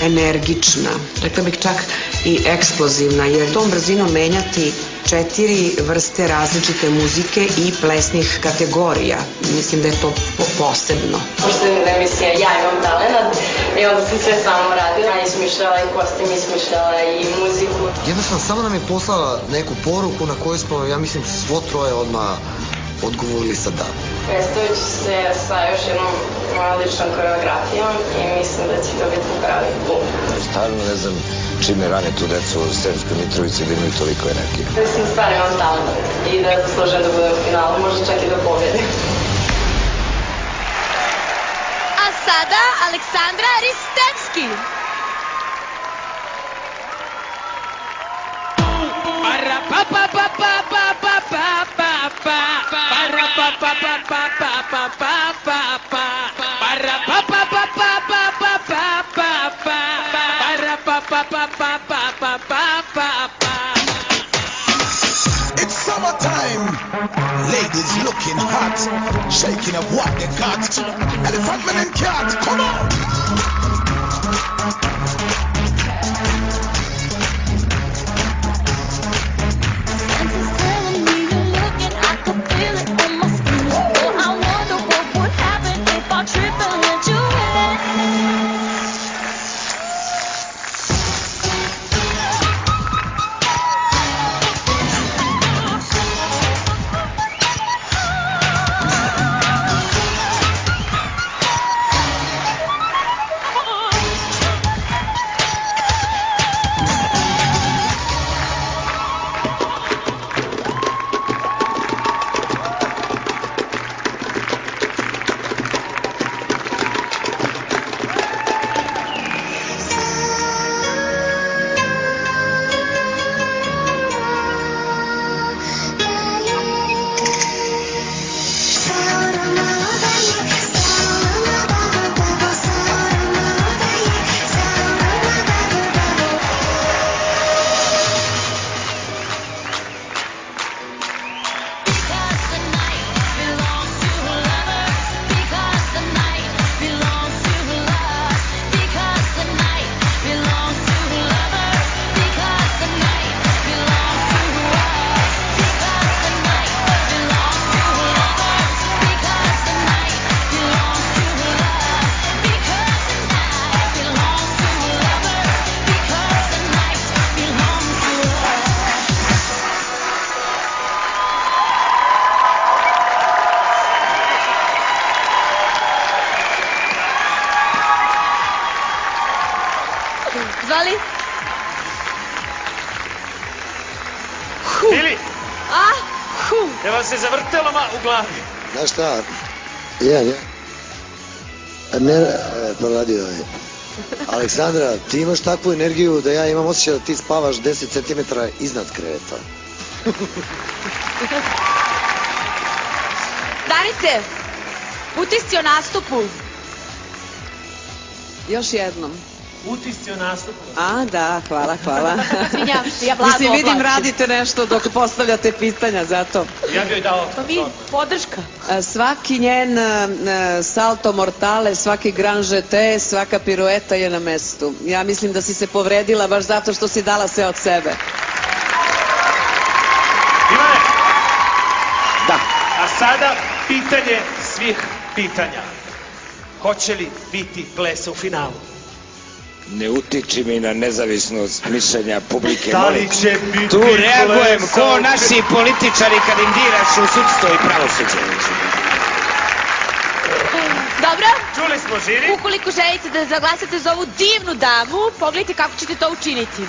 Energična, rekla bih čak i eksplozivna, jer tom brzinom menjati 4 vrste različite muzike i plesnih kategorija. Mislim da je to posebno. Pošto je emisija Ja imam talenat i onda sam sve samo radila i smišljala i kostim i smišljala i muziku. Jednostavno, samo nam je poslala neku poruku na koju smo, ja mislim, svo troje odmah odgovorili sa da. Predstavit ću se sa još jednom ličnom koreografijom i mislim da će to biti pravi bum. Stvarno ne znam čime rane tu decu u Sremskoj Mitrovici da imaju toliko energije. Mislim da stvarno imam talent i da zaslužujem da budem u finalu, možda čak i da pobedim. A sada Aleksandra Ristevski. It's summertime. Ladies looking hot, shaking up what they got. Elephant man and cat, come on. Zvali? Ili? Evo se zavrtelo u glavi. Znaš šta? Ja. Ne, proradio je. Aleksandra, ti imaš takvu energiju da ja imam osjećaj da ti spavaš 10 cm iznad kreveta. Danice, utisci o nastupu. Još jednom. Utisci o nastupu. A, da, hvala. Izvinjam se, ja blago Mislim, vidim, oblačim. radite nešto dok postavljate pitanja, zato. Ja bi joj dao... Pa mi, podrška. Svaki njen salto mortale, svaki grand jeté, svaka pirueta je na mestu. Ja mislim da si se povredila baš zato što si dala sve od sebe. Ivane! Da. A sada pitanje svih pitanja. Hoće li biti plesa u finalu? Ne utiči mi na nezavisnost mišljenja publike. Da li će biti tu reagujem plesa ko naši političari kad im diraš u sudstvo i pravosuđe. Dobro? Čuli smo žiri. Ukoliko želite da zaglasate za ovu divnu damu, pogledajte kako ćete to učiniti.